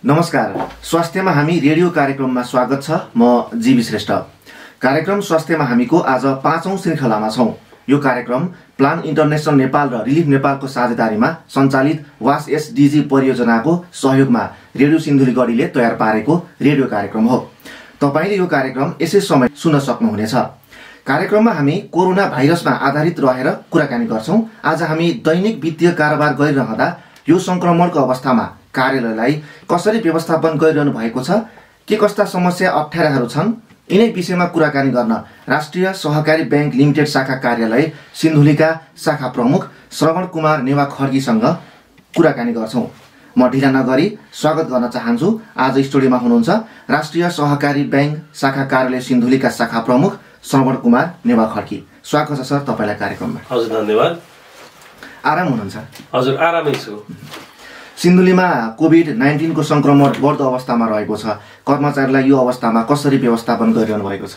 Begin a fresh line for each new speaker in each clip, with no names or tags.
नमस्कार। स्वास्थ्यमा हामी रेडियो कार्यक्रममा स्वागत छ। म जीवी श्रेष्ठ। कार्यक्रम स्वास्थ्यमा हामीको आज 5औं श्रृंखलामा छौं। यो कार्यक्रम प्लान इन्टरनेशनल नेपाल र रिलिफ नेपालको साझेदारीमा सञ्चालित वास एसडीजी परियोजनाको सहयोगमा रेडियो सिन्धुलीगढीले तयार पारेको रेडियो कार्यक्रम हो। तपाईले यो कार्यक्रम यसै समय सुन्न सक्नुहुनेछ। कार्यक्रममा हामी कोरोना भाइरसमा आधारित रहेर कुराकानी गर्छौं। आज हामी दैनिक वित्तीय कारोबार गरिरहँदा यो संक्रमणको अवस्थामा कार्यालयलाई कसरी व्यवस्थापन गरिरहनु भएको छ, के कस्ता समस्या अप्ठ्याराहरू छन्, यिनै विषयमा कुराकानी गर्न राष्ट्रिय सहकारी बैंक लिमिटेड शाखा कार्यालय सिन्धुलीका शाखा प्रमुख श्रवण कुमार नेवा खड्गीसँग कुराकानी गर्छौं। म ढिला नगरी स्वागत गर्न चाहन्छु। आज स्टुडियोमा हुनुहुन्छ राष्ट्रिय सहकारी बैंक शाखा कार्यालय सिन्धुलीका शाखा प्रमुख श्रवण कुमार नेवा खड्गी। स्वागत छ सर तपाईलाई कार्यक्रममा।
हजुर धन्यवाद।
आराम हुनुहुन्छ?
हजुर आरामै छु।
सिन्धुलीमा कोभिड-19 को संक्रमण बढ्दो अवस्थामा रहेको छ। कर्मचारीलाई यो अवस्थामा कसरी व्यवस्थापन गरिरहनु भएको छ?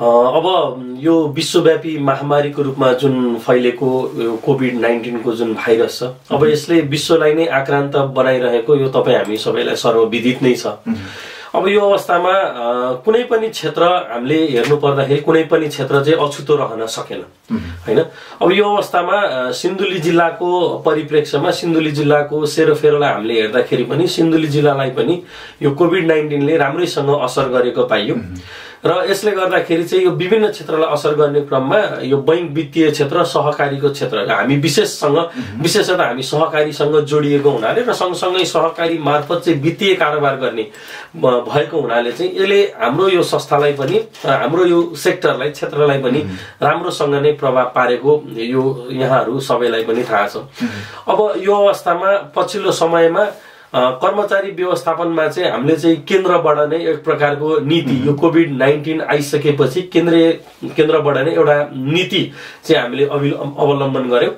अब यो विश्वव्यापी महामारीको रूपमा जुन फैलेको कोभिड-19 को जुन भाइरस छ, अब यसले विश्वलाई नै आक्रान्त बनाइरहेको यो तपाईँ हामी सबैलाई सर्वविदित नै छ। अब यो अवस्थामा कुनै पनि क्षेत्र हामीले हेर्नु पर्दाखेरि कुनै पनि क्षेत्र चाहिँ अछुतो रहन सकेन हैन। अब यो अवस्थामा सिन्धुली जिल्लाको परिप्रेक्ष्यमा सिन्धुली जिल्लाको सेरोफेरोलाई हामीले हेर्दाखेरि पनि सिन्धुली जिल्लालाई पनि यो कोभिड-19 ले राम्रैसँग असर गरेको पाइयो र यसले गर्दाखेरि चाहिँ यो विभिन्न क्षेत्रलाई असर गर्ने क्रममा यो बैंक वित्तीय क्षेत्र सहकारीको क्षेत्र हामी विशेषतः हामी सहकारीसँग जोडिएको हुनाले र सँगसँगै सहकारी मार्फत चाहिँ वित्तीय कारोबार गर्ने भएको हुनाले चाहिँ यसले हाम्रो यो संस्थालाई पनि हाम्रो यो सेक्टरलाई क्षेत्रलाई पनि राम्रोसँग नै प्रभाव पारेको यो यहाँहरू सबैलाई पनि थाहा छ। अब यो अवस्थामा पछिल्लो समयमा कर्मचारी व्यवस्थापनमा चाहिँ हामीले चाहिँ केन्द्रबाट नै एक प्रकारको नीति यो कोभिड-19 आइसकेपछि केन्द्रबाट नै एउटा नीति चाहिँ हामीले अवलम्बन गर्यौं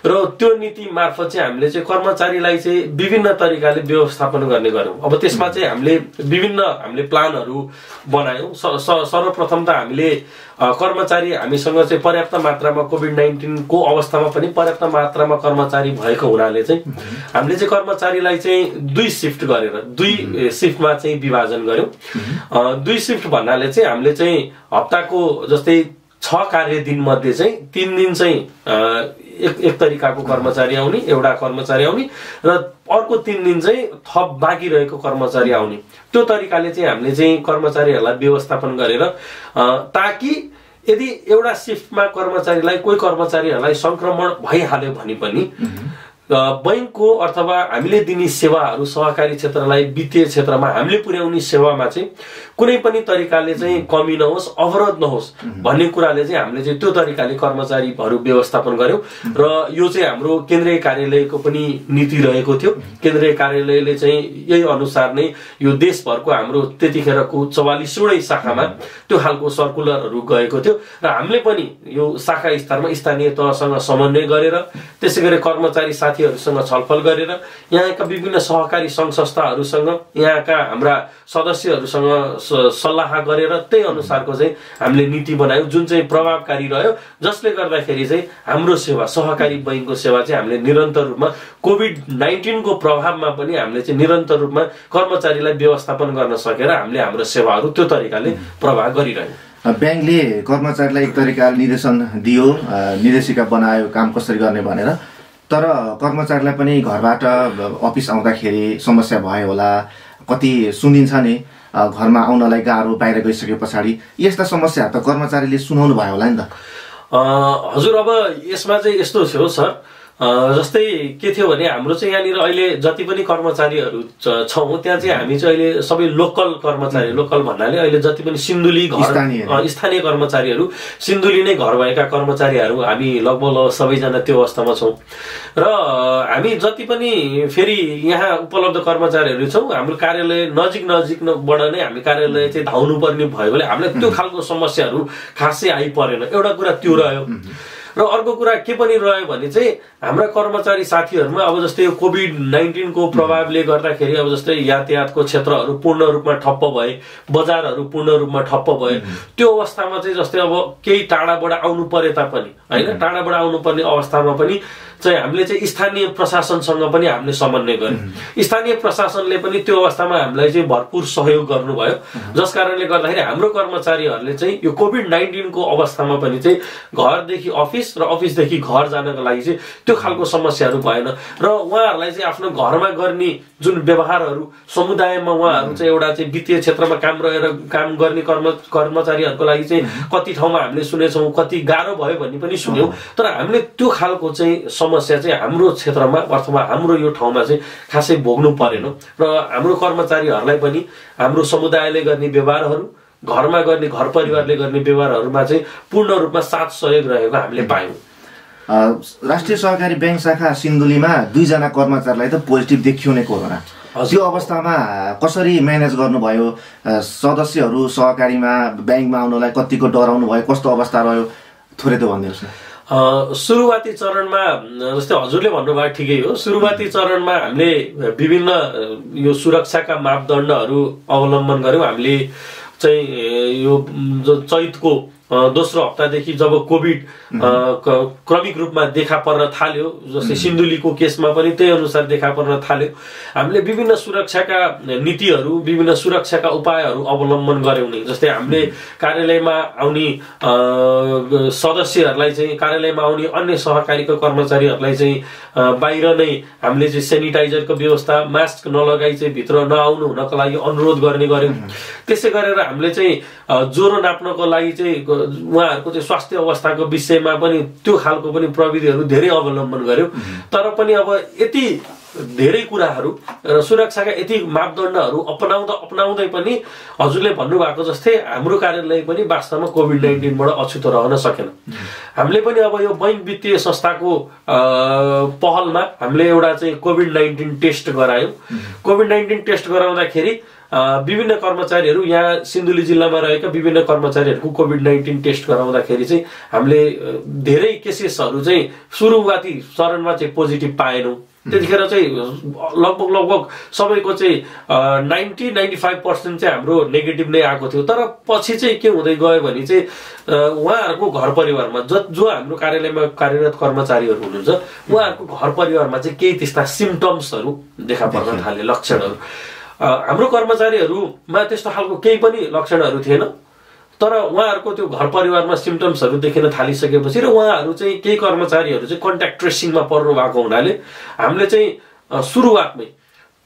र त्यो नीति मार्फत चाहिँ हामीले चाहिँ कर्मचारीलाई चाहिँ विभिन्न तरिकाले व्यवस्थापन गर्ने गर्यौं। अब त्यसमा चाहिँ हामीले प्लानहरू बनायौं। सर्वप्रथम त हामीले कर्मचारी हामीसँग चाहिँ पर्याप्त मात्रामा कोभिड-19 को अवस्थामा पनि पर्याप्त मात्रामा कर्मचारी भएको हुनाले चाहिँ हामीले चाहिँ कर्मचारीलाई चाहिँ दुई शिफ्ट गरेर दुई शिफ्टमा चाहिँ विभाजन गर्यौं। दुई शिफ्ट भन्नाले चाहिँ हामीले चाहिँ हप्ताको जस्तै 6 कार्य दिन मध्ये चाहिँ 3 दिन चाहिँ एक तरिकाको कर्मचारी आउने, एउटा कर्मचारी आउने र अर्को 3 दिन चाहिँ थप बाँकी रहेको कर्मचारी आउने। त्यो तरिकाले चाहिँ हामीले चाहिँ कर्मचारीहरूलाई व्यवस्थापन गरेर ताकि यदि एउटा शिफ्टमा कोही कर्मचारीहरूलाई संक्रमण भइहाल्यो भने पनि बैंकको अथवा हामीले दिने सेवाहरू सहकारी क्षेत्रलाई वित्तीय क्षेत्रमा हामीले पुर्याउने सेवामा चाहिँ कुनै पनि तरिकाले चाहिँ कमी नहोस्, अवरोध नहोस् भन्ने कुराले चाहिँ हामीले चाहिँ त्यो तरिकाले कर्मचारीहरू व्यवस्थापन गर्यौं र यो चाहिँ हाम्रो केन्द्रीय कार्यालयको पनि नीति रहेको थियो। केन्द्रीय कार्यालयले चाहिँ यही अनुसार नै यो देशभरको हाम्रो त्यतिखेरको 44वटै शाखामा त्यो खालको सर्कुलरहरू गएको थियो र हामीले पनि यो शाखा स्तरमा स्थानीय तहसँग समन्वय गरेर त्यसैगरी कर्मचारी साथीहरूसँग छलफल गरेर यहाँका विभिन्न सहकारी संघ संस्थाहरूसँग यहाँका हाम्रा सदस्यहरूसँग सल्लाह गरेर त्यही अनुसारको चाहिँ हामीले नीति बनायौं जुन चाहिँ प्रभावकारी रह्यो, जसले गर्दाखेरि चाहिँ हाम्रो सेवा सहकारी बैंकको सेवा चाहिँ हामीले निरन्तर रूपमा कोभिड-19 को प्रभावमा पनि हामीले चाहिँ निरन्तर रूपमा कर्मचारीलाई व्यवस्थापन गर्न सकेर हामीले हाम्रो सेवाहरू त्यो तरिकाले प्रभाव गरिरह्यौं।
बैंकले कर्मचारीलाई एक तरिकाले निर्देशन दियो, निर्देशिका बनायो काम कसरी गर्ने भनेर, तर कर्मचारीलाई पनि घरबाट अफिस आउँदाखेरि समस्या भयो होला, कति सुनिन्छ नि घरमा आउनलाई गाह्रो, बाहिर गइसके पछाडि यस्ता समस्या त कर्मचारीले सुनाउनु भयो होला नि त।
हजुर अब यसमा चाहिँ यस्तो थियो सर, जस्तै के थियो भने हाम्रो चाहिँ यहाँनिर अहिले जति पनि कर्मचारीहरू छौं त्यहाँ चाहिँ हामी चाहिँ अहिले सबै लोकल कर्मचारी, लोकल भन्नाले अहिले जति पनि सिन्धुली स्थानीय कर्मचारीहरू सिन्धुली नै घर भएका कर्मचारीहरू हामी लगभग सबैजना त्यो अवस्थामा छौं र हामी जति पनि फेरि यहाँ उपलब्ध कर्मचारीहरू छौं हाम्रो कार्यालय नजिकबाट नै हामी कार्यालय चाहिँ धाउनु पर्ने भयो भने हामीलाई त्यो खालको समस्याहरू खासै आइपरेन। एउटा कुरा त्यो रह्यो र अर्को कुरा के पनि रह्यो भने चाहिँ हाम्रा कर्मचारी साथीहरुमा अब जस्तै यो कोभिड-19 को प्रभावले गर्दाखेरि अब जस्तै यातायातको क्षेत्रहरू पूर्ण रूपमा ठप्प भए, बजारहरू पूर्ण रूपमा ठप्प भए, त्यो अवस्थामा चाहिँ जस्तै अब केही टाढाबाट आउनु परे तापनि हैन, टाढाबाट आउनु पर्ने अवस्थामा पनि चाहिँ हामीले चाहिँ स्थानीय प्रशासनसँग पनि हामीले समन्वय गर्यौं। स्थानीय प्रशासनले पनि त्यो अवस्थामा हामीलाई चाहिँ भरपूर सहयोग गर्नुभयो, जस कारणले गर्दाखेरि हाम्रो कर्मचारीहरूले चाहिँ यो कोभिड-19 को अवस्थामा पनि चाहिँ घरदेखि अफिस र अफिसदेखि घर जानको लागि चाहिँ त्यो खालको समस्याहरू भएन र उहाँहरूलाई चाहिँ आफ्नो घरमा गर्ने जुन व्यवहारहरू समुदायमा उहाँहरू चाहिँ एउटा चाहिँ वित्तीय क्षेत्रमा काम गर्ने कर्मचारीहरूको लागि चाहिँ कति ठाउँमा हामीले सुनेछौँ, कति गाह्रो भयो भन्ने पनि सुन्यौं। तर हामीले त्यो खालको चाहिँ समस्या चाहिँ हाम्रो क्षेत्रमा अथवा हाम्रो यो ठाउँमा चाहिँ खासै भोग्नु परेन र हाम्रो कर्मचारीहरूलाई पनि हाम्रो समुदायले गर्ने व्यवहारहरू, घरमा गर्ने, घर परिवारले गर्ने व्यवहारहरूमा चाहिँ पूर्ण रूपमा साथ सहयोग रहेको हामीले पायौं।
राष्ट्रिय सहकारी बैंक शाखा सिन्धुलीमा 2 जना कर्मचारीलाई त पोजिटिभ देखियो नै कोरोना। त्यो अवस्थामा कसरी म्यानेज गर्नुभयो? सदस्यहरू सहकारीमा ब्याङ्कमा आउनलाई कतिको डराउनु भयो? कस्तो अवस्था रह्यो? थोरै त भनिदिनुहोस् न।
सुरुवाती चरणमा जस्तै हजुरले भन्नुभयो ठिकै हो, सुरुवाती चरणमा हामीले विभिन्न यो सुरक्षाका मापदण्डहरू अवलम्बन गर्यौं। हामीले चाहिँ यो चैतको दोस्रो हप्तादेखि जब कोभिड क्रमिक रूपमा देखा पर्न थाल्यो, जस्तै सिन्धुलीको केसमा पनि त्यही अनुसार देखा पर्न थाल्यो, हामीले विभिन्न सुरक्षाका नीतिहरू, विभिन्न सुरक्षाका उपायहरू अवलम्बन गर्यौं नै। जस्तै हामीले कार्यालयमा आउने सदस्यहरूलाई चाहिँ, कार्यालयमा आउने अन्य सहकारीका कर्मचारीहरूलाई चाहिँ बाहिर नै हामीले चाहिँ सेनिटाइजरको व्यवस्था, मास्क नलगाई चाहिँ भित्र नआउनु हुनको लागि अनुरोध गर्ने गर्यौं। त्यसै गरेर हामीले चाहिँ ज्वरो नाप्नको लागि चाहिँ उहाँहरूको चाहिँ स्वास्थ्य अवस्थाको विषयमा पनि त्यो खालको पनि प्रविधिहरू धेरै अवलम्बन गर्यौं। तर पनि अब यति धेरै कुराहरू र सुरक्षाका यति मापदण्डहरू अपनाउँदै पनि हजुरले भन्नुभएको जस्तै हाम्रो कार्यालय पनि वास्तवमा कोभिड-19 बाट अछुतो रहन सकेन। हामीले पनि अब यो बैंक वित्तीय संस्थाको पहलमा हामीले एउटा चाहिँ कोभिड-19 टेस्ट गरायौं। कोभिड-19 टेस्ट गराउँदाखेरि विभिन्न कर्मचारीहरू, यहाँ सिन्धुली जिल्लामा रहेका विभिन्न कर्मचारीहरूको कोभिड-19 टेस्ट गराउँदाखेरि चाहिँ हामीले धेरै केसेसहरू चाहिँ सुरुवाती चरणमा चाहिँ पोजिटिभ पाएनौं। त्यतिखेर चाहिँ लगभग सबैको चाहिँ 90-95% चाहिँ हाम्रो नेगेटिभ नै आएको थियो। तर पछि चाहिँ के हुँदै गयो भने चाहिँ उहाँहरूको घर परिवारमा जो हाम्रो कार्यालयमा कार्यरत कर्मचारीहरू हुनुहुन्छ, उहाँहरूको घर परिवारमा चाहिँ केही त्यस्ता सिम्पटम्सहरू देखा पर्न थाले, लक्षणहरू। हाम्रो कर्मचारीहरूमा त्यस्तो खालको केही पनि लक्षणहरू थिएन, तर उहाँहरूको त्यो घर परिवारमा सिम्पटम्सहरू देखिन थालिसकेपछि र उहाँहरू चाहिँ केही कर्मचारीहरू चाहिँ कन्ट्याक्ट ट्रेसिङमा पर्नु भएको हुनाले हामीले चाहिँ सुरुवातमै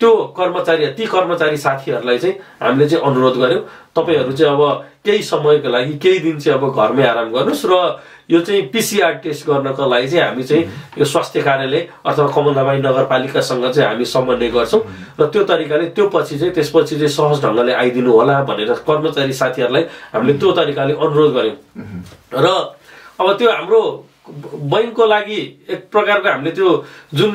ती कर्मचारी साथीहरूलाई चाहिँ हामीले चाहिँ अनुरोध गर्यौं, तपाईहरू चाहिँ अब केही समयको लागि केही दिन चाहिँ अब घरमै आराम गर्नुस् र यो चाहिँ पीसीआर टेस्ट गर्नको लागि चाहिँ हामी चाहिँ यो स्वास्थ्य कार्यालय अथवा कमलाबाई नगरपालिकासँग चाहिँ हामी समन्वय गर्छौं र त्यो तरिकाले त्यसपछि चाहिँ सहज ढंगले आइदिनु होला भनेर कर्मचारी साथीहरूलाई हामीले त्यो तरिकाले अनुरोध गर्यौं। र अब त्यो हाम्रो बैंकको लागि एक प्रकारको हामीले त्यो जुन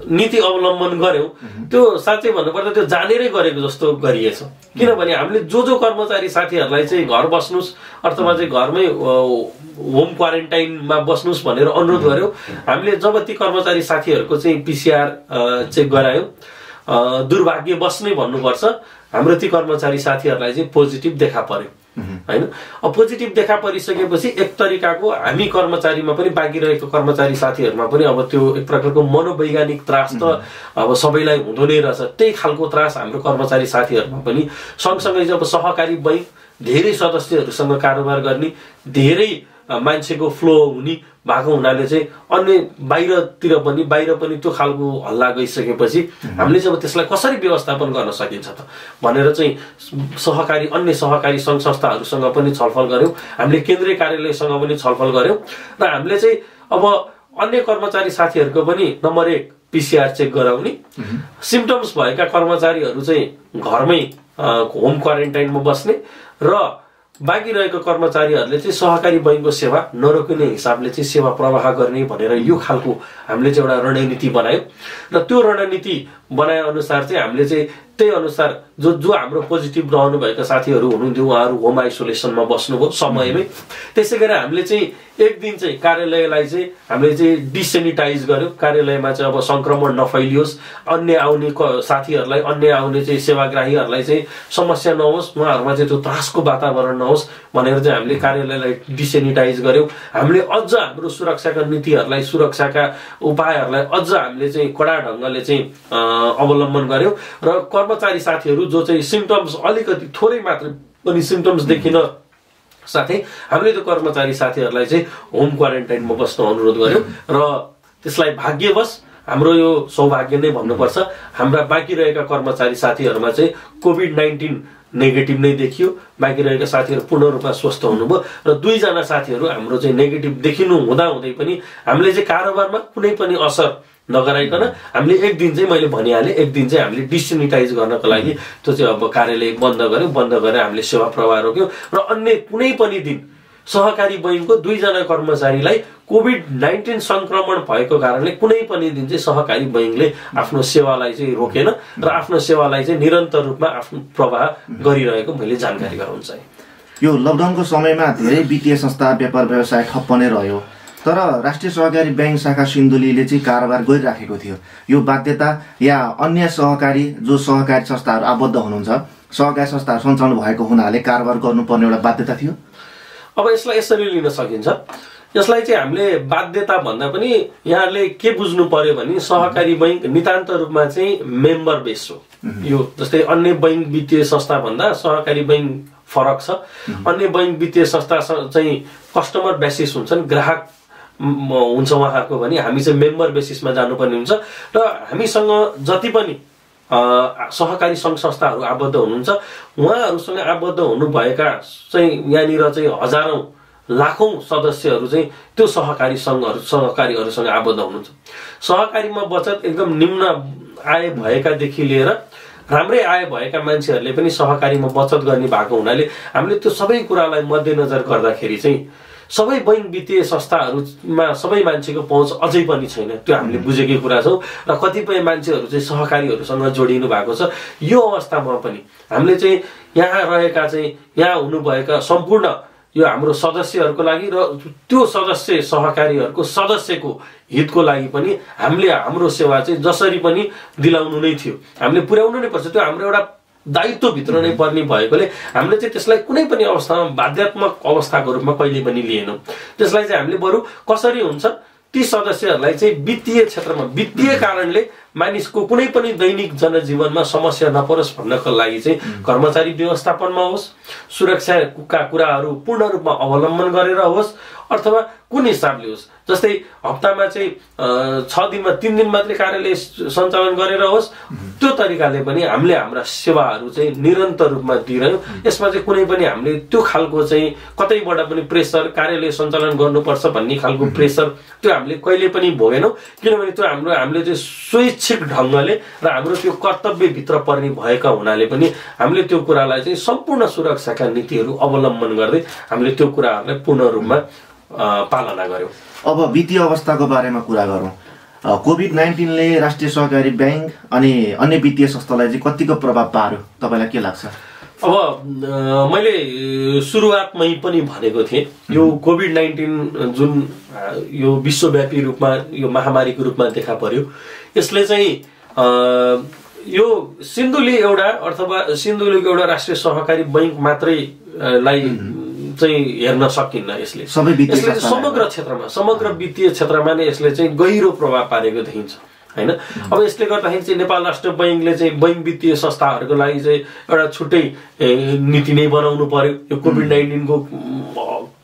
नीति अवलम्बन गर्यौं त्यो साच्चै भन्नुपर्दा त्यो जानेरै गरेको जस्तो गरिएछ। किनभने हामीले जो कर्मचारी साथीहरूलाई चाहिँ घर बस्नुस् अथवा चाहिँ घरमै होम क्वारेन्टाइनमा बस्नुस् भनेर अनुरोध गर्यौं, हामीले जब ती कर्मचारी साथीहरूको चाहिँ पीसीआर चेक गरायौं, दुर्भाग्यवश नै भन्नुपर्छ हाम्रो ती कर्मचारी साथीहरूलाई चाहिँ पोजिटिभ देखा पर्यो हैन। अब पोजिटिभ देखा परिसकेपछि एक तरिकाको हामी कर्मचारीमा पनि बाँकी रहेको कर्मचारी साथीहरुमा पनि अब त्यो एक प्रकारको मनोवैज्ञानिक त्रास त अब सबैलाई हुँदो नै रहेछ। त्यही खालको त्रास हाम्रो कर्मचारी साथीहरुमा पनि सँगसँगै जब सहकारी बैंक धेरै सदस्यहरुसँग कारोबार गर्ने, धेरै मान्छेको फ्लो हुने भएको हुनाले चाहिँ अन्य बाहिर पनि त्यो खालको हल्ला गइसकेपछि हामीले चाहिँ त्यसलाई कसरी व्यवस्थापन गर्न सकिन्छ त भनेर चाहिँ अन्य सहकारी संघ संस्थाहरुसँग पनि छलफल गर्यौं। हामीले केन्द्रीय कार्यालयसँग पनि छलफल गर्यौं र हामीले चाहिँ अब अन्य कर्मचारी साथीहरुको पनि नम्बर 1 पीसीआर चेक गराउने, सिम्पटम्स भएका कर्मचारीहरु चाहिँ घरमै होम क्वारेन्टाइनमा बस्ने र बाँकी रहेको कर्मचारीहरूले चाहिँ सहकारी बैंकको सेवा नरोकिने हिसाबले चाहिँ सेवा प्रवाह गर्ने भनेर यो खालको हामीले चाहिँ एउटा रणनीति बनायौं र त्यो रणनीति बनाए अनुसार चाहिँ हामीले चाहिँ त्यही अनुसार जो हाम्रो पोजिटिभ रहनुभएका साथीहरू हुनुहुन्थ्यो उहाँहरू होम आइसोलेसनमा बस्नुभयो समयमै। त्यसै गरी हामीले चाहिँ एक दिन चाहिँ कार्यालयलाई चाहिँ हामीले चाहिँ डिसेनिटाइज गर्यो, कार्यालयमा चाहिँ अब सङ्क्रमण नफैलियोस्, अन्य आउने साथीहरूलाई, अन्य आउने चाहिँ सेवाग्राहीहरूलाई चाहिँ समस्या नहोस्, उहाँहरूमा चाहिँ त्यो त्रासको वातावरण नहोस् भनेर चाहिँ हामीले कार्यालयलाई डिसेनिटाइज गर्यौँ। हामीले अझ हाम्रो सुरक्षाका नीतिहरूलाई, सुरक्षाका उपायहरूलाई अझ हामीले चाहिँ कडा ढङ्गले चाहिँ अवलम्बन गर्यौँ र कर्मचारी साथीहरू जो चाहिँ सिम्टम्स अलिकति थोरै मात्र पनि सिम्टम्स देखिन साथै हामीले त्यो कर्मचारी साथीहरूलाई चाहिँ होम क्वारेन्टाइनमा बस्न अनुरोध गर्यौँ र त्यसलाई भाग्यवश हाम्रो यो सौभाग्य नै भन्नुपर्छ, हाम्रा बाँकी रहेका कर्मचारी साथीहरूमा चाहिँ कोभिड-19 नेगेटिभ नै देखियो। बाँकी रहेका साथीहरू पूर्ण रूपमा स्वस्थ हुनुभयो र 2 जना साथीहरू हाम्रो चाहिँ नेगेटिभ देखिनु हुँदाहुँदै पनि हामीले चाहिँ कारोबारमा कुनै पनि असर नगराइकन हामीले एक दिन चाहिँ मैले भनिहालेँ, एक दिन चाहिँ हामीले डिसेनिटाइज गर्नको लागि त्यो चाहिँ अब कार्यालय बन्द गर्यौँ। बन्द गरेर हामीले सेवा प्रवाह रोक्यौँ र अन्य कुनै पनि दिन सहकारी बैङ्कको 2 जना कर्मचारीलाई कोभिड-19 संक्रमण भएको कारणले कुनै पनि दिन चाहिँ सहकारी बैङ्कले आफ्नो सेवालाई चाहिँ रोकेन र आफ्नो सेवालाई चाहिँ निरन्तर रूपमा आफ्नो प्रवाह गरिरहेको मैले जानकारी गराउन चाहे।
यो लकडाउनको समयमा धेरै वित्तीय संस्था, व्यापार व्यवसाय ठप्प नै रह्यो, तर राष्ट्रिय सहकारी बैंक शाखा सिन्धुलीले चाहिँ कारोबार गरिराखेको थियो। यो बाध्यता या अन्य सहकारी जो सहकारी संस्थाहरू आबद्ध हुनुहुन्छ, सहकारी संस्थाहरू सञ्चालन भएको हुनाले कारोबार गर्नुपर्ने एउटा बाध्यता थियो।
अब यसलाई यसरी लिन सकिन्छ, यसलाई चाहिँ हामीले बाध्यता भन्दा पनि यहाँले के बुझ्नु पर्यो भने सहकारी बैङ्क नितान्त रूपमा चाहिँ मेम्बर बेस हो। यो जस्तै अन्य बैङ्क वित्तीय संस्था भन्दा सहकारी बैङ्क फरक छ। अन्य बैङ्क वित्तीय संस्था चाहिँ कस्टमर बेसिस हुन्छन्, ग्राहक हुन्छ उहाँहरूको भने हामी चाहिँ मेम्बर बेसिसमा जानुपर्ने हुन्छ र हामीसँग जति पनि सहकारी सङ्घ संस्थाहरू आबद्ध हुनुहुन्छ उहाँहरूसँग आबद्ध हुनुभएका चाहिँ यहाँनिर चाहिँ हजारौं लाखौं सदस्यहरू चाहिँ त्यो सहकारी सङ्घहरू सहकारीहरूसँग आबद्ध हुनुहुन्छ। सहकारीमा बचत एकदम निम्न आय भएकादेखि लिएर राम्रै आय भएका मान्छेहरूले पनि सहकारीमा बचत गर्ने भएको हुनाले हामीले त्यो सबै कुरालाई मध्यनजर गर्दाखेरि चाहिँ सबै बैङ्क वित्तीय संस्थाहरूमा सबै मान्छेको पहुँच अझै पनि छैन, त्यो हामीले बुझेकै कुरा छौँ र कतिपय मान्छेहरू चाहिँ सहकारीहरूसँग जोडिनु भएको छ। यो अवस्थामा पनि हामीले चाहिँ यहाँ रहेका चाहिँ यहाँ हुनुभएका सम्पूर्ण यो हाम्रो सदस्यहरूको लागि र त्यो सदस्य सहकारीहरूको सदस्यको हितको लागि पनि हामीले हाम्रो सेवा चाहिँ जसरी पनि दिलाउनु नै थियो, हामीले पुर्याउनु नै पर्छ। त्यो हाम्रो एउटा दायित्वभित्र नै पर्ने भएकोले हामीले चाहिँ त्यसलाई कुनै पनि अवस्थामा बाध्यात्मक अवस्थाको रूपमा कहिले पनि लिएनौँ। त्यसलाई चाहिँ हामीले बरु कसरी हुन्छ ती सदस्यहरूलाई चाहिँ वित्तीय क्षेत्रमा वित्तीय कारणले मानिसको कुनै पनि दैनिक जनजीवनमा समस्या नपरोस् भन्नको लागि चाहिँ कर्मचारी व्यवस्थापनमा होस्, सुरक्षाका कुराहरू पूर्ण रूपमा अवलम्बन गरेर होस् अथवा कुन हिसाबले होस्, जस्तै हप्तामा चाहिँ 6 दिनमा 3 दिन मात्रै कार्यालय सञ्चालन गरेर होस्, त्यो तरिकाले पनि हामीले हाम्रा सेवाहरू चाहिँ निरन्तर रूपमा दिइरह्यौँ। यसमा चाहिँ कुनै पनि हामीले त्यो खालको चाहिँ कतैबाट पनि प्रेसर कार्यालय सञ्चालन गर्नुपर्छ भन्ने खालको प्रेसर त्यो हामीले कहिले पनि भोगेनौँ, किनभने त्यो हामीले चाहिँ स्वैच्छिक ढङ्गले र हाम्रो त्यो कर्तव्यभित्र पर्ने भएका हुनाले पनि हामीले त्यो कुरालाई चाहिँ सम्पूर्ण सुरक्षाका नीतिहरू अवलम्बन गर्दै हामीले त्यो कुराहरूलाई पूर्ण रूपमा पालना गर्यौँ।
अब वित्तीय अवस्थाको बारेमा कुरा गरौँ। कोभिड-19ले राष्ट्रिय सहकारी बैंक अनि अन्य वित्तीय संस्थालाई चाहिँ कतिको प्रभाव पार्यो, तपाईँलाई के लाग्छ?
अब मैले सुरुवातमै पनि भनेको थिएँ, यो कोभिड-19 जुन यो विश्वव्यापी रूपमा यो महामारीको रूपमा देखा पर्यो, यसले चाहिँ यो सिन्धुली एउटा अथवा सिन्धुलीको एउटा राष्ट्रिय सहकारी बैंक मात्रैलाई चाहिँ हेर्न सकिन्न। यसले समग्र क्षेत्रमा समग्र वित्तीय क्षेत्रमा नै यसले चाहिँ गहिरो प्रभाव पारेको देखिन्छ हैन। अब यसले गर्दाखेरि चाहिँ नेपाल राष्ट्र बैंकले चाहिँ बैंक वित्तीय संस्थाहरूको लागि चाहिँ एउटा छुट्टै नीति नै बनाउनु पर्यो यो कोभिड-19 को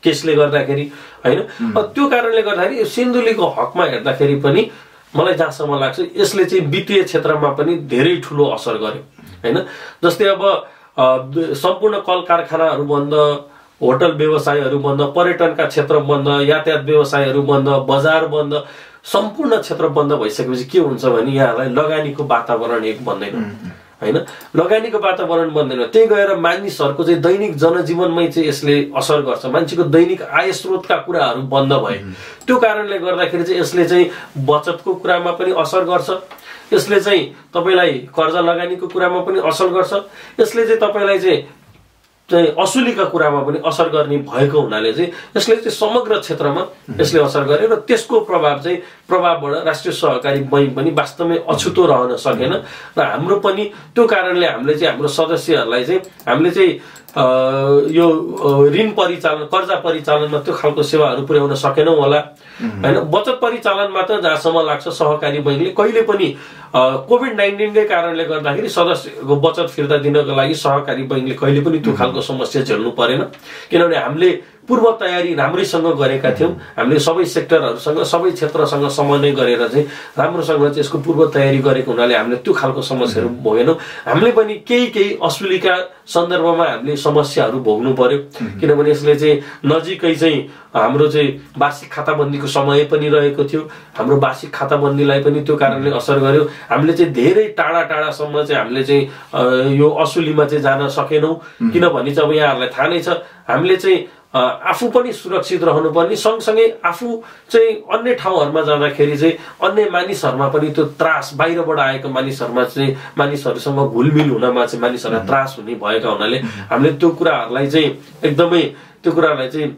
केसले गर्दाखेरि हैन। त्यो कारणले गर्दाखेरि सिन्धुलीको हकमा हेर्दाखेरि पनि मलाई जहाँसम्म लाग्छ यसले चाहिँ वित्तीय क्षेत्रमा पनि धेरै ठुलो असर गर्यो हैन। जस्तै अब सम्पूर्ण कल कारखानाहरू बन्द, होटल व्यवसायहरू बन्द, पर्यटनका क्षेत्र बन्द, यातायात व्यवसायहरू बन्द, बजार बन्द, सम्पूर्ण क्षेत्र बन्द भइसकेपछि के हुन्छ भने यहाँलाई लगानीको वातावरण एक बन्दैन हैन, लगानीको वातावरण बन्दैन। त्यही गएर मानिसहरूको चाहिँ दैनिक जनजीवनमै चाहिँ यसले असर गर्छ। मान्छेको दैनिक आय स्रोतका कुराहरू बन्द भए, त्यो कारणले गर्दाखेरि चाहिँ यसले चाहिँ बचतको कुरामा पनि असर गर्छ, यसले चाहिँ तपाईलाई कर्जा लगानीको कुरामा पनि असर गर्छ, यसले चाहिँ तपाईलाई चाहिँ असुलीका कुरामा पनि असर गर्ने भएको हुनाले चाहिँ यसले चाहिँ समग्र क्षेत्रमा यसले असर गरे र त्यसको प्रभावबाट राष्ट्रिय सहकारी बैंक पनि वास्तवमै अछुतो रहन सकेन। र हाम्रो पनि त्यो कारणले हामीले चाहिँ हाम्रो सदस्यहरूलाई चाहिँ हामीले चाहिँ यो ऋण परिचालन, कर्जा परिचालनमा त्यो खालको सेवाहरू पुर्याउन सकेनौँ होला हैन। बचत परिचालनमा त जहाँसम्म लाग्छ सहकारी बैंकले कहिले पनि कोभिड-19 कारणले गर्दाखेरि सदस्यको बचत फिर्ता दिनको लागि सहकारी बैंकले कहिले पनि त्यो खालको समस्या झेल्नु परेन, किनभने हामीले पूर्व तयारी राम्रैसँग गरेका थियौँ। हामीले सबै सेक्टरहरूसँग, सबै क्षेत्रसँग समन्वय गरेर चाहिँ राम्रोसँग चाहिँ यसको पूर्व तयारी गरेको हुनाले हामीले त्यो खालको समस्याहरू भोगेनौँ। हामीले पनि केही असुलीका सन्दर्भमा हामीले समस्याहरू भोग्नु पर्यो, किनभने यसले चाहिँ नजिकै चाहिँ हाम्रो चाहिँ वार्षिक खाताबन्दीको समय पनि रहेको थियो। हाम्रो वार्षिक खाताबन्दीलाई पनि त्यो कारणले असर गर्यो। हामीले चाहिँ धेरै टाढासम्म चाहिँ हामीले चाहिँ यो असुलीमा चाहिँ जान सकेनौँ, किनभने चाहिँ अब यहाँहरूलाई थाहा नै छ हामीले चाहिँ आफू पनि सुरक्षित रहनुपर्ने सँगसँगै आफू चाहिँ अन्य ठाउँहरूमा जाँदाखेरि चाहिँ अन्य मानिसहरूमा पनि त्यो त्रास, बाहिरबाट आएको मानिसहरूमा चाहिँ मानिसहरूसँग घुलमिल हुनमा चाहिँ मानिसहरूलाई त्रास हुने भएका हुनाले हामीले त्यो कुराहरूलाई चाहिँ एकदमै त्यो कुरालाई चाहिँ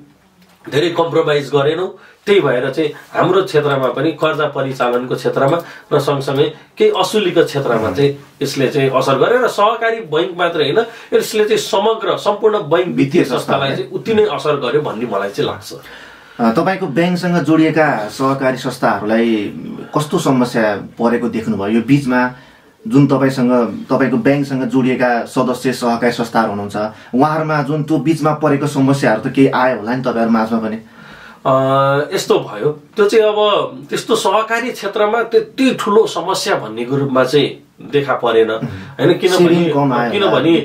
धेरै कम्प्रोमाइज गरेनौँ। त्यही भएर चाहिँ हाम्रो क्षेत्रमा पनि कर्जा परिचालनको क्षेत्रमा र सँगसँगै केही असुलीको क्षेत्रमा चाहिँ यसले चाहिँ असर गरे र सहकारी बैंक मात्र होइन, यसले चाहिँ सम्पूर्ण बैंक वित्तीय संस्थालाई चाहिँ उति नै असर गर्यो भन्ने मलाई चाहिँ लाग्छ।
तपाईको बैंकसँग जोडिएका सहकारी संस्थाहरूलाई कस्तो समस्या परेको देख्नुभयो? यो बीचमा जुन तपाईको बैंकसँग जोडिएका सदस्य सहकारी संस्थाहरू हुनुहुन्छ, उहाँहरूमा जुन त्यो बीचमा परेको समस्याहरू त केही आयो होला नि तपाईँहरू माझमा पनि?
यस्तो भयो, त्यो चाहिँ अब त्यस्तो सहकारी क्षेत्रमा त्यति ठुलो समस्या भन्ने रूपमा चाहिँ देखा परेन हैन, किनभने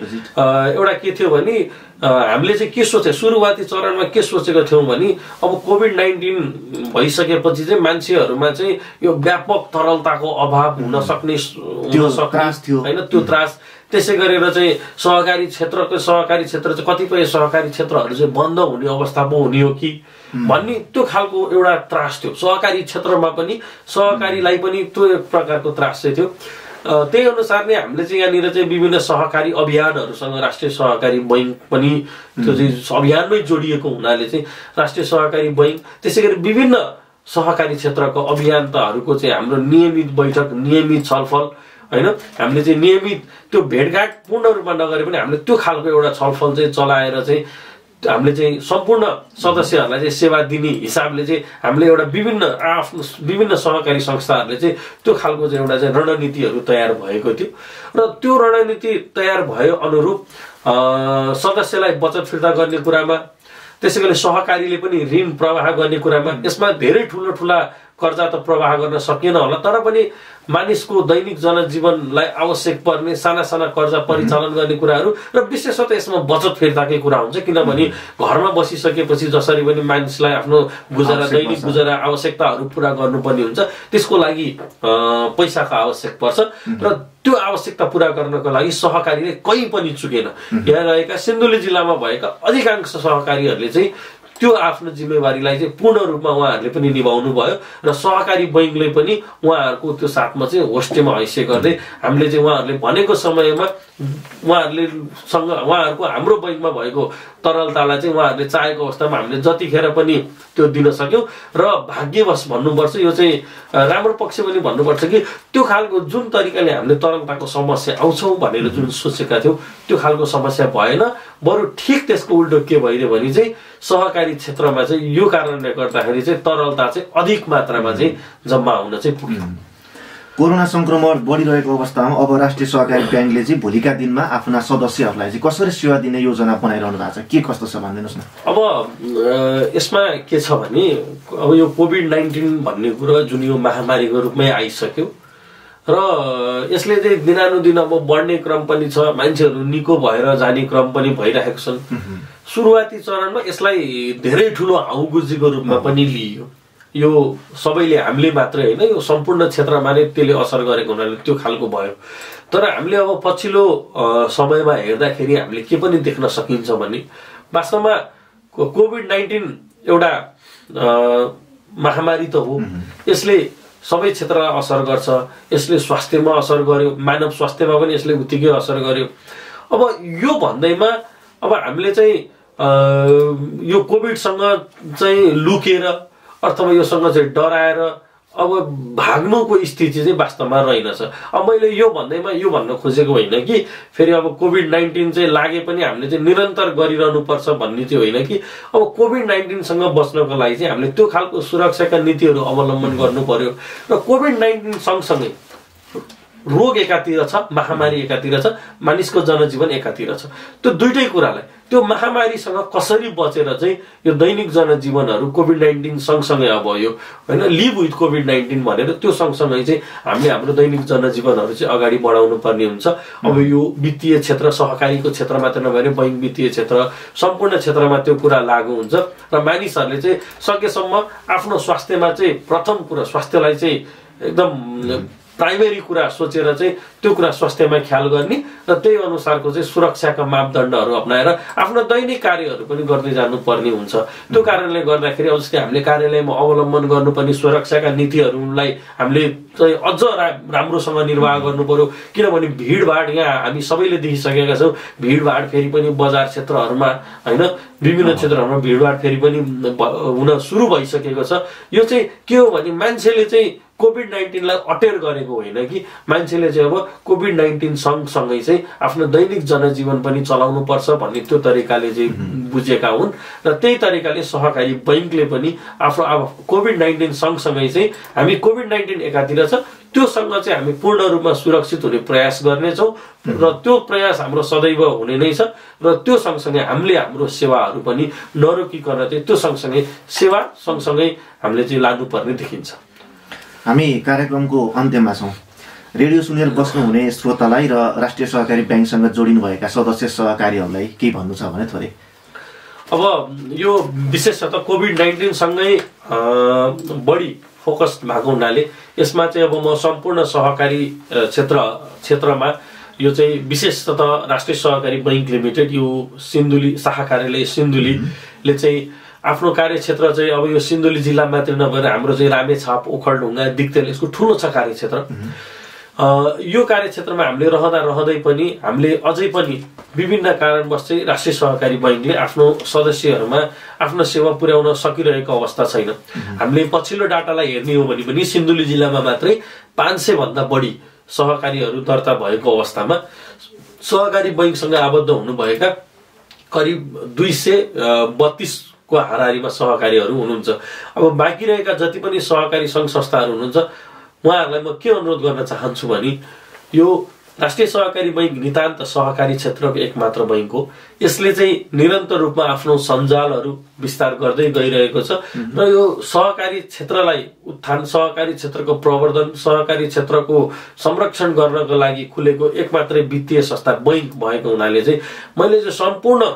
एउटा के थियो भने हामीले चाहिँ के सोचे, सुरुवाती चरणमा के सोचेको थियौँ भने अब कोभिड-19 भइसकेपछि चाहिँ मान्छेहरूमा चाहिँ यो व्यापक तरलताको अभाव हुन सक्ने हैन, त्यो त्रास, त्यसै गरेर चाहिँ सहकारी क्षेत्र चाहिँ कतिपय सहकारी क्षेत्रहरू चाहिँ बन्द हुने अवस्था पो हुने हो कि भन्ने त्यो खालको एउटा त्रास थियो। सहकारी क्षेत्रमा पनि, सहकारीलाई पनि त्यो एक प्रकारको त्रास चाहिँ थियो। त्यही अनुसार नै हामीले चाहिँ यहाँनिर चाहिँ विभिन्न सहकारी अभियानहरूसँग राष्ट्रिय सहकारी बैंक पनि त्यो चाहिँ अभियानमै जोडिएको हुनाले चाहिँ राष्ट्रिय सहकारी बैंक, त्यसै गरी विभिन्न सहकारी क्षेत्रको अभियन्ताहरूको चाहिँ हाम्रो नियमित बैठक, नियमित छलफल हैन, हामीले चाहिँ नियमित त्यो भेटघाट पूर्ण रूपमा नगरे पनि हामीले त्यो खालको एउटा छलफल चाहिँ चलाएर चाहिँ हामीले चाहिँ सम्पूर्ण सदस्यहरूलाई चाहिँ सेवा दिने हिसाबले चाहिँ हामीले एउटा विभिन्न सहकारी संस्थाहरूले चाहिँ त्यो खालको चाहिँ एउटा चाहिँ रणनीतिहरू तयार भएको थियो र त्यो रणनीति तयार भयो अनुरूप सदस्यलाई बचत फिर्ता गर्ने कुरामा, त्यसै गरी सहकारीले पनि ऋण प्रवाह गर्ने कुरामा, यसमा धेरै ठुला कर्जा त प्रवाह गर्न सकिएन होला, तर पनि मानिसको दैनिक जनजीवनलाई आवश्यक पर्ने साना कर्जा परिचालन गर्ने कुराहरू र विशेषतः यसमा बचत फिर्ताकै कुरा हुन्छ, किनभने घरमा बसिसकेपछि जसरी पनि मानिसलाई आफ्नो दैनिक गुजारा आवश्यकताहरू पुरा गर्नुपर्ने हुन्छ, त्यसको लागि पैसाको आवश्यक पर्छ र त्यो आवश्यकता पुरा गर्नको लागि सहकारीले कहीँ पनि चुकेन। यहाँ रहेका सिन्धुली जिल्लामा भएका अधिकांश सहकारीहरूले चाहिँ त्यो आफ्नो जिम्मेवारीलाई चाहिँ पूर्ण रूपमा उहाँहरूले पनि निभाउनु भयो र सहकारी बैंकले पनि उहाँहरूको त्यो साथमा चाहिँ होस्टेमा हैसियत गर्दै हामीले चाहिँ उहाँहरूले भनेको समयमा उहाँहरूको हाम्रो बैंकमा भएको तरलतालाई चाहिँ उहाँहरूले चाहेको अवस्थामा हामीले जतिखेर पनि त्यो दिन सक्यौँ र भाग्यवश भन्नुपर्छ, यो चाहिँ राम्रो पक्ष पनि भन्नुपर्छ कि त्यो खालको जुन तरिकाले हामीले तरलताको समस्या आउँछौँ भनेर जुन सोचेका थियौँ त्यो खालको समस्या भएन, बरु ठिक त्यसको उल्टो के भइदियो भने चाहिँ सहकारी क्षेत्रमा चाहिँ यो कारणले गर्दाखेरि चाहिँ तरलता चाहिँ अधिक मात्रामा चाहिँ जम्मा हुन चाहिँ पुग्यो।
कोरोना संक्रमण बढिरहेको अवस्थामा अब राष्ट्रिय सहकारी बैंकले चाहिँ भोलिका दिनमा आफ्ना सदस्यहरूलाई चाहिँ कसरी सेवा दिने योजना बनाइरहनु भएको छ, के कस्तो छ भनिदिनुहोस् न।
अब यसमा के छ भने अब यो कोभिड-19 भन्ने कुरो जुन यो महामारीको रूपमै आइसक्यो र यसले चाहिँ दिनानुदिन अब बढ्ने क्रम पनि छ, मान्छेहरू निको भएर जाने क्रम पनि भइरहेको छन्। सुरुवाती चरणमा यसलाई धेरै ठुलो हाउगुजीको रूपमा पनि लिइयो यो सबैले हामीले मात्रै होइन यो सम्पूर्ण क्षेत्रमा नै त्यसले असर गरेको हुनाले त्यो खालको भयो। तर हामीले अब पछिल्लो समयमा हेर्दाखेरि हामीले के पनि देख्न सकिन्छ भने वास्तवमा कोभिड-19 एउटा महामारी त हो, यसले सबै क्षेत्रलाई असर गर्छ, यसले स्वास्थ्यमा असर गर्यो, मानव स्वास्थ्यमा पनि यसले उत्तिकै असर गर्यो। अब यो भन्दैमा अब हामीले चाहिँ यो कोभिडसँग चाहिँ लुकेर अथवा योसँग चाहिँ डराएर अब भाग्नुको स्थिति चाहिँ वास्तवमा रहेनछ। अब मैले यो भन्दैमा यो भन्न खोजेको होइन कि फेरि अब कोभिड-19 चाहिँ लागे पनि हामीले चाहिँ निरन्तर गरिरहनु पर्छ भन्ने चाहिँ होइन कि अब कोभिड-19सँग बच्नको लागि चाहिँ हामीले त्यो खालको सुरक्षाका नीतिहरू अवलम्बन गर्नु पर्यो। र कोभिड-19 सँगसँगै रोग एकातिर छ, महामारी एकातिर छ, मानिसको जनजीवन एकातिर छ। त्यो दुईटै कुरालाई त्यो महामारीसँग कसरी बचेर चाहिँ यो दैनिक जनजीवनहरू कोभिड-19 सँगसँगै अब यो होइन लिभ विथ कोभिड-19 भनेर त्यो सँगसँगै चाहिँ हामीले हाम्रो दैनिक जनजीवनहरू चाहिँ अगाडि बढाउनु पर्ने हुन्छ। अब यो वित्तीय क्षेत्र, सहकारीको क्षेत्र मात्र नभएर बैंक वित्तीय क्षेत्र, सम्पूर्ण क्षेत्रमा त्यो कुरा लागू हुन्छ र मानिसहरूले चाहिँ सकेसम्म आफ्नो स्वास्थ्यमा चाहिँ प्रथम कुरा स्वास्थ्यलाई चाहिँ एकदम प्राइमेरी कुरा सोचेर चाहिँ त्यो कुरा स्वास्थ्यमा ख्याल गर्ने र त्यही अनुसारको चाहिँ सुरक्षाका मापदण्डहरू अपनाएर आफ्नो दैनिक कार्यहरू पनि गर्दै जानुपर्ने हुन्छ। त्यो कारणले गर्दाखेरि अब जस्तै हामीले कार्यालयमा अवलम्बन गर्नुपर्ने सुरक्षाका नीतिहरूलाई हामीले चाहिँ अझ राम्रोसँग निर्वाह गर्नु पर्यो। किनभने भिडभाड यहाँ हामी सबैले देखिसकेका छौँ, भिडभाड फेरि पनि बजार क्षेत्रहरूमा होइन विभिन्न क्षेत्रहरूमा भिडभाड फेरि पनि हुन सुरु भइसकेको छ। यो चाहिँ के हो भने मान्छेले चाहिँ कोभिड-19लाई अटेर गरेको होइन कि मान्छेले चाहिँ अब कोभिड-19 सँगसँगै चाहिँ आफ्नो दैनिक जनजीवन पनि चलाउनु पर्छ भन्ने त्यो तरिकाले चाहिँ बुझेका हुन् र त्यही तरिकाले सहकारी बैंकले पनि आफ्नो अब कोभिड-19 सँगसँगै चाहिँ हामी कोभिड-19 एकातिर छ त्योसँग चाहिँ हामी पूर्ण रूपमा सुरक्षित हुने प्रयास गर्नेछौँ र त्यो प्रयास हाम्रो सदैव हुने नै छ र त्यो सँगसँगै हामीले हाम्रो सेवाहरू पनि नरोकिकन चाहिँ त्यो सँगसँगै सेवा सँगसँगै हामीले चाहिँ लानुपर्ने देखिन्छ।
हामी कार्यक्रमको अन्त्यमा छौँ। रेडियो सुनेर बस्नुहुने श्रोतालाई र राष्ट्रिय सहकारी ब्याङ्कसँग जोडिनुभएका सदस्य सहकारीहरूलाई केही भन्नु छ भने थोरै।
अब यो विशेषतः कोभिड-19 सँगै बढी फोकस भएको हुनाले यसमा चाहिँ अब म सम्पूर्ण सहकारी क्षेत्रमा यो चाहिँ विशेषतः राष्ट्रिय सहकारी बैंक लिमिटेड यो सिन्धुली शाखा कार्यालय सिन्धुलीले चाहिँ आफ्नो कार्यक्षेत्र चाहिँ अब यो सिन्धुली जिल्ला मात्रै नभएर हाम्रो चाहिँ रामेछाप, ओखलढुङ्गा, दिक्तेल यसको ठुलो छ कार्यक्षेत्र। यो कार्यक्षेत्रमा हामीले रहँदै पनि हामीले अझै पनि विभिन्न कारणवश चाहिँ राष्ट्रिय सहकारी बैंकले आफ्नो सदस्यहरूमा आफ्नो सेवा पुर्याउन सकिरहेको अवस्था छैन। हामीले पछिल्लो डाटालाई हेर्ने हो भने पनि सिन्धुली जिल्लामा मात्रै 500 भन्दा बढी सहकारीहरू दर्ता भएको अवस्थामा सहकारी बैंकसँग आबद्ध हुनुभएका करिब 232 को हाराहारीमा सहकारीहरू हुनुहुन्छ। अब बाँकी रहेका जति पनि सहकारी सङ्घ संस्थाहरू हुनुहुन्छ उहाँहरूलाई म के अनुरोध गर्न चाहन्छु भने यो राष्ट्रिय सहकारी बैंक नितान्त सहकारी क्षेत्रको एकमात्र बैंक हो। यसले चाहिँ निरन्तर रूपमा आफ्नो सञ्जालहरू विस्तार गर्दै गइरहेको छ र यो सहकारी क्षेत्रलाई उत्थान, सहकारी क्षेत्रको प्रवर्धन, सहकारी क्षेत्रको संरक्षण गर्नको लागि खुलेको एकमात्रै वित्तीय संस्था बैंक भएको हुनाले चाहिँ मैले चाहिँ सम्पूर्ण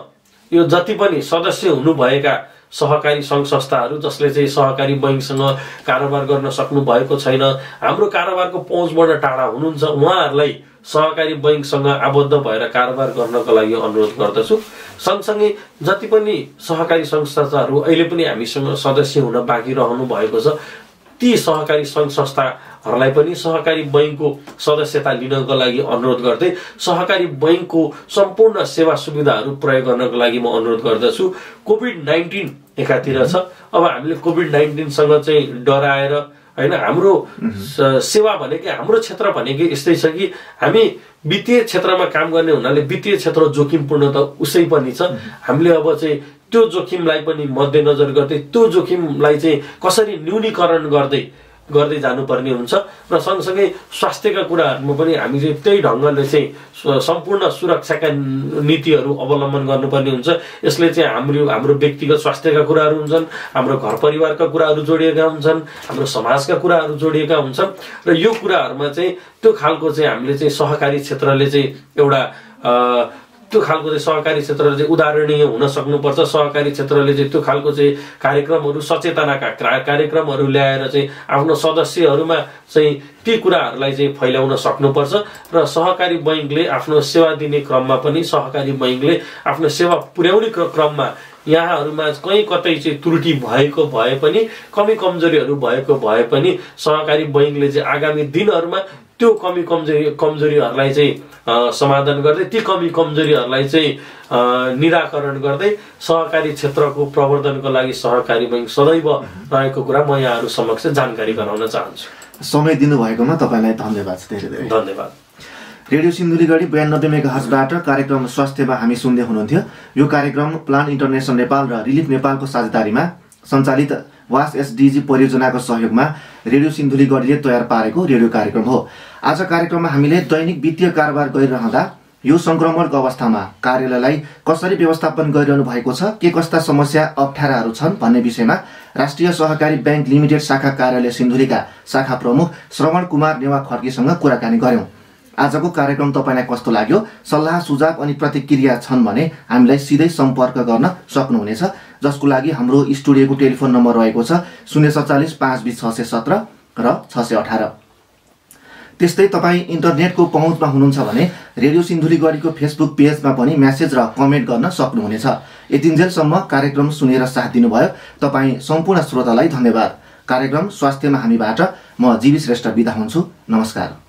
यो जति पनि सदस्य हुनुभएका सहकारी सङ्घ संस्थाहरू जसले चाहिँ सहकारी बैंकसँग कारोबार गर्न सक्नु भएको छैन, हाम्रो कारोबारको पहुँचबाट टाढा हुनुहुन्छ, उहाँहरूलाई सहकारी बैंकसँग आबद्ध भएर कारोबार गर्नको लागि अनुरोध गर्दछु। सँगसँगै जति पनि सहकारी संस्थाहरू अहिले पनि हामीसँग सदस्य हुन बाँकी रहनु भएको छ ती सहकारी सङ्घ संस्थाहरूलाई पनि सहकारी बैंकको सदस्यता लिनको लागि अनुरोध गर्दै सहकारी बैंकको सम्पूर्ण सेवा सुविधाहरू प्रयोग गर्नको लागि म अनुरोध गर्दछु। कोभिड-19 एकातिर छ, अब हामीले कोभिड-19 सँग चाहिँ डराएर हैन हाम्रो सेवा भनेकै हाम्रो क्षेत्र भनेकै यस्तै छ कि हामी वित्तीय क्षेत्रमा काम गर्ने हुनाले वित्तीय क्षेत्र जोखिमपूर्ण त उसै पनि छ। हामीले अब चाहिँ त्यो जोखिमलाई पनि मध्यनजर गर्दै त्यो जोखिमलाई चाहिँ कसरी न्यूनीकरण गर्दै जानुपर्ने हुन्छ र सँगसँगै स्वास्थ्यका कुराहरूमा पनि हामी चाहिँ त्यही ढङ्गले चाहिँ सम्पूर्ण सुरक्षाका नीतिहरू अवलम्बन गर्नुपर्ने हुन्छ। यसले चाहिँ हाम्रो व्यक्तिगत स्वास्थ्यका कुराहरू हुन्छन्, हाम्रो घर परिवारका कुराहरू जोडिएका हुन्छन्, हाम्रो समाजका कुराहरू जोडिएका हुन्छन् र यो कुराहरूमा चाहिँ त्यो खालको चाहिँ हामीले चाहिँ सहकारी क्षेत्रले चाहिँ एउटा त्यो खालको चाहिँ सहकारी क्षेत्रले चाहिँ उदाहरणीय हुन सक्नुपर्छ। सहकारी क्षेत्रले चाहिँ त्यो खालको चाहिँ कार्यक्रमहरू, सचेतनाका कार्यक्रमहरू ल्याएर चाहिँ आफ्नो सदस्यहरूमा चाहिँ ती कुराहरूलाई चाहिँ फैलाउन सक्नुपर्छ। र सहकारी बैंकले आफ्नो सेवा दिने क्रममा पनि, सहकारी बैंकले आफ्नो सेवा पुर्याउने क्रममा यहाँहरूमा कहीँ कतै चाहिँ त्रुटि भएको भए पनि, कमी कमजोरीहरू भएको भए पनि सहकारी बैंकले चाहिँ आगामी दिनहरूमा त्यो कमी कमजोरीहरूलाई चाहिँ समाधान गर्दै, ती कमी कमजोरीहरूलाई चाहिँ निराकरण गर्दै सहकारी क्षेत्रको प्रवर्धनको लागि सहकारी बैंक सदैव रहेको कुरा म यहाँहरू समक्ष जानकारी गराउन चाहन्छु।
समय दिनुभएकोमा तपाईँलाई धन्यवाद छ, धेरै धेरै
धन्यवाद।
रेडियो सिन्धुलीगढी 92 मेगाहर्जबाट कार्यक्रम स्वास्थ्यमा हामी सुन्दै हुनुहुन्थ्यो। यो कार्यक्रम प्लान इन्टरनेसनल नेपाल र रिलिफ नेपालको साझेदारीमा सञ्चालित वास एसडिजी परियोजनाको सहयोगमा रेडियो सिन्धुलीगढीले तयार पारेको रेडियो कार्यक्रम हो। आज कार्यक्रममा हामीले दैनिक वित्तीय कारोबार गरिरहँदा यो संक्रमणको अवस्थामा कार्यालयलाई कसरी व्यवस्थापन गरिरहनु भएको छ, के कस्ता समस्या अप्ठ्याराहरू छन् भन्ने विषयमा राष्ट्रिय सहकारी बैंक लिमिटेड शाखा कार्यालय सिन्धुलीका शाखा प्रमुख श्रवण कुमार नेवा खड्कीसँग कुराकानी गर्यौं। आजको कार्यक्रम तपाईलाई कस्तो लाग्यो? सल्लाह सुझाव अनि प्रतिक्रिया छन् भने हामीलाई सिधै सम्पर्क गर्न सक्नुहुनेछ, जसको लागि हाम्रो स्टुडियोको टेलिफोन नम्बर रहेको छ 047 520 617 र 618। त्यस्तै तपाईँ इन्टरनेटको पहुँचमा हुनुहुन्छ भने रेडियो सिन्धुलीगढीको फेसबुक पेजमा पनि मेसेज र कमेन्ट गर्न सक्नुहुनेछ। यतिन्जेलसम्म कार्यक्रम सुनेर साथ दिनुभयो तपाईँ सम्पूर्ण श्रोतालाई धन्यवाद। कार्यक्रम स्वास्थ्यमा हामीबाट म जीवी श्रेष्ठ बिदा हुन्छु। नमस्कार।